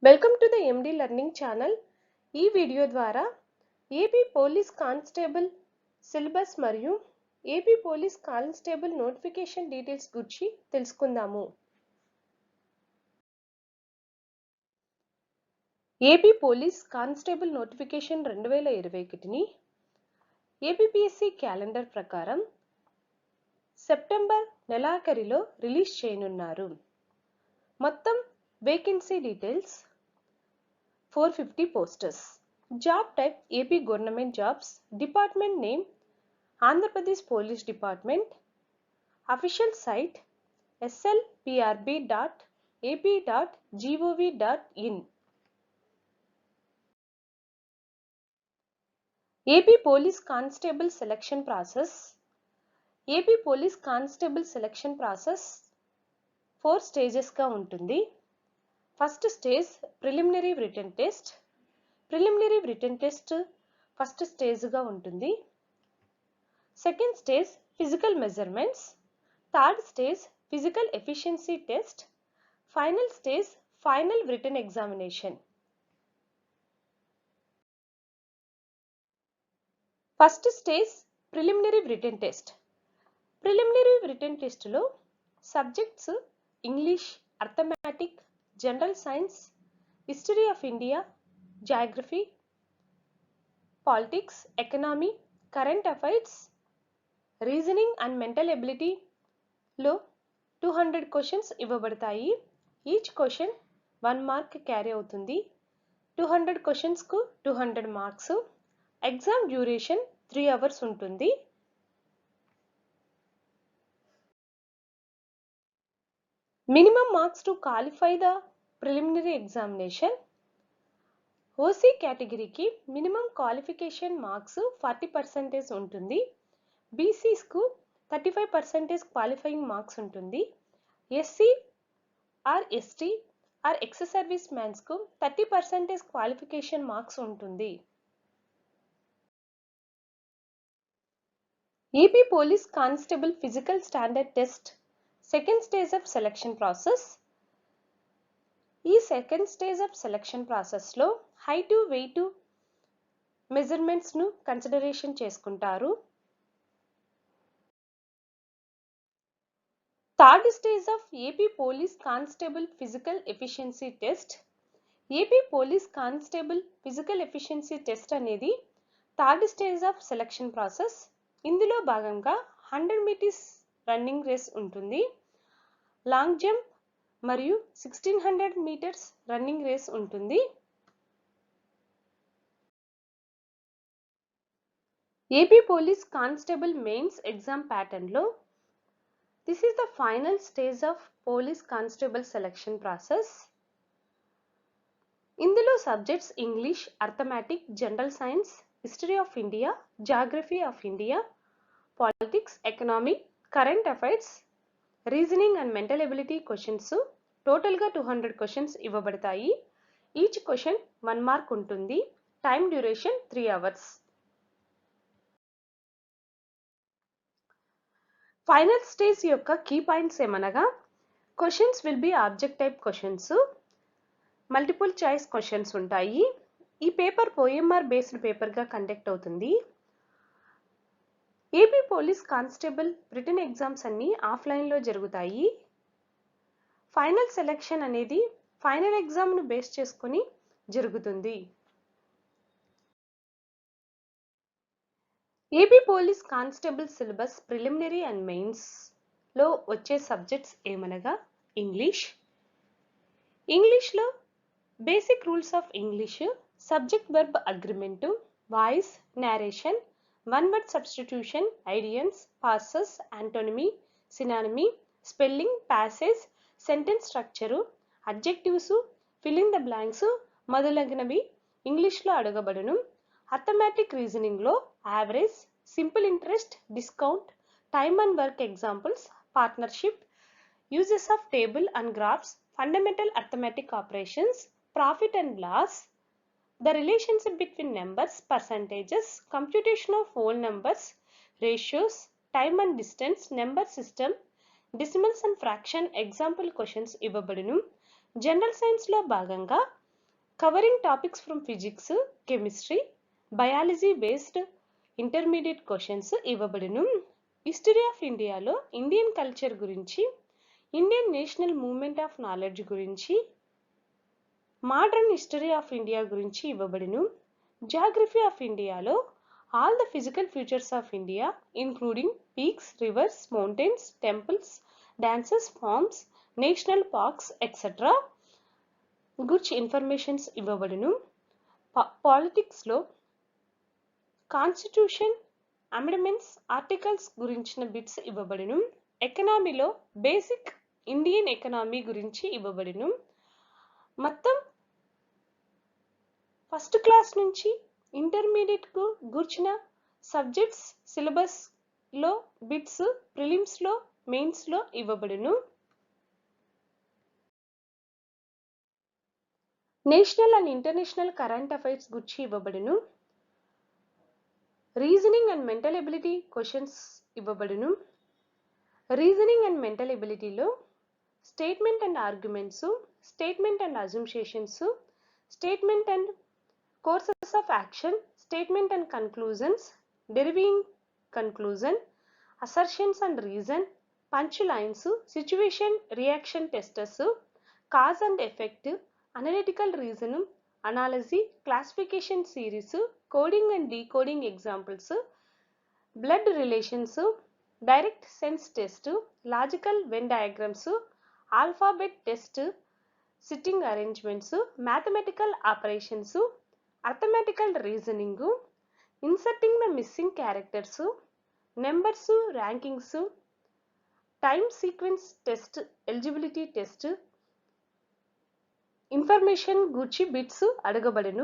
Welcome to the MD learning channel. ఈ video ద్వారా AP police constable syllabus మరియు AP police constable notification details గురించి తెలుసుకుందాము. AP police constable notification 2021ని APPSC calendar ప్రకారం September నెలాఖరిలో రిలీజ్ చేయనున్నారు. మొత్తం vacancy details 450 posters. Job type AP government jobs. Department name Andhra Pradesh Police Department. Official site slprb.ap.gov.in. AP Police Constable Selection Process. AP Police Constable Selection Process 4 stages గా ఉంటుంది. First stage preliminary written test. Preliminary written test first స్టేజ్గా ఉంటుంది. Second stage physical measurements. Third stage physical efficiency test. Final stage final written examination. First stage preliminary written test. Preliminary written టెస్ట్లో subjects English, arithmetic, general science, history of India, geography, politics, economy, current affairs, reasoning and mental ఎబిలిటీలో 200 questions ఇవ్వబడతాయి. Each question 1 mark carry అవుతుంది. 200 క్వశ్చన్స్కు 200 marks. Exam duration 3 hours ఉంటుంది. Minimum marks to qualify the preliminary examination. OC కేటగిరీకి minimum qualification marks 40% ఉంటుంది. బీసీస్కు 35% qualifying marks ఉంటుంది. SC or ST or ex service మ్యాన్స్కు 30% క్వాలిఫికేషన్ మార్క్స్ ఉంటుంది. AP police constable physical standard test second stage of selection process. ఈ second stage of selection ప్రాసెస్లో height, weight మెజర్మెంట్స్ను consideration చేసుకుంటారు. Third stage of AP police constable physical efficiency test. AP police constable physical efficiency test అనేది third stage of selection process. ఇందులో భాగంగా 100 meters running race ఉంటుంది. Long jump మరియు 1600 meters running race ఉంటుంది. AP police constable mains exam ప్యాటర్న్లో this is the final stage of police constable selection process. ఇందులో subjects English, arithmetic, general science, history of India, geography of India, politics, economy, current affairs, reasoning and mental ability questions. టోటల్గా 200 questions ఇవ్వబడతాయి. Each question 1 mark ఉంటుంది. Time duration 3 hours. Final stage యొక్క key points ఏమనగా questions will be object type questions, multiple choice questions ఉంటాయి. ఈ paper OMR based పేపర్గా conduct అవుతుంది. AP police constable written exams అన్నీ ఆఫ్లైన్లో జరుగుతాయి. ఫైనల్ సెలెక్షన్ అనేది ఫైనల్ ఎగ్జామ్ను బేస్ చేసుకొని జరుగుతుంది. AP police constable syllabus preliminary and మెయిన్స్లో వచ్చే సబ్జెక్ట్స్ ఏమనగా ఇంగ్లీష్లో basic rules of English, subject verb agreement, voice, narration, one word substitution, idioms, passes, antonymy, synonymy, spelling, passage, sentence structure, adjectives, fill in the blanks మొదలగునవి ఇంగ్లీష్లో అడగబడును. Arithmetic రీజనింగ్లో average, simple interest, discount, time and work examples, partnership, uses of table and graphs, fundamental arithmetic operations, profit and loss, the relationship between numbers, percentages, computation of whole numbers, ratios, time and distance, number system, decimals and fraction example questions ఇవ్వబడును. General సైన్స్లో భాగంగా covering topics from physics, chemistry, biology based intermediate questions ఇవ్వబడును. History of ఇండియాలో Indian culture గురించి, Indian national movement of knowledge గురించి, modern history of India గురించి ఇవ్వబడును. Geography of ఇండియాలో all the physical features of India including peaks, rivers, mountains, temples, dances, forms, national parks etcetera గురించి informations ఇవ్వబడును. పాలిటిక్స్లో constitution, amendments, articles గురించిన bits ఇవ్వబడును. ఎకనామీలో బేసిక్ ఇండియన్ ఎకనామీ గురించి ఇవ్వబడును. మొత్తం ఫస్ట్ క్లాస్ నుంచి ఇంటర్మీడియట్కు గూర్చిన సబ్జెక్ట్స్ సిలబస్లో బిట్స్ ప్రిలిమ్స్లో, మెయిన్స్లో ఇవ్వబడును. National and international current affairs గురించి ఇవ్వబడును. Reasoning and mental ability questions ఇవ్వబడును. రీజనింగ్ అండ్ మెంటల్ ఎబిలిటీలో statement and arguments, statement and assumptions, statement and courses of action, statement and conclusions, deriving conclusion, assertions and reason, punch lines, situation reaction testers, cause and effect, analytical reason, analogy, classification series, coding and decoding examples, blood relations, direct sense test, logical Venn diagrams, alphabet test, sitting arrangements, mathematical operations, arithmetical reasoning, inserting the missing characters, numbers, rankings, time sequence test, eligibility test, information గూర్చి bits అడగబడును.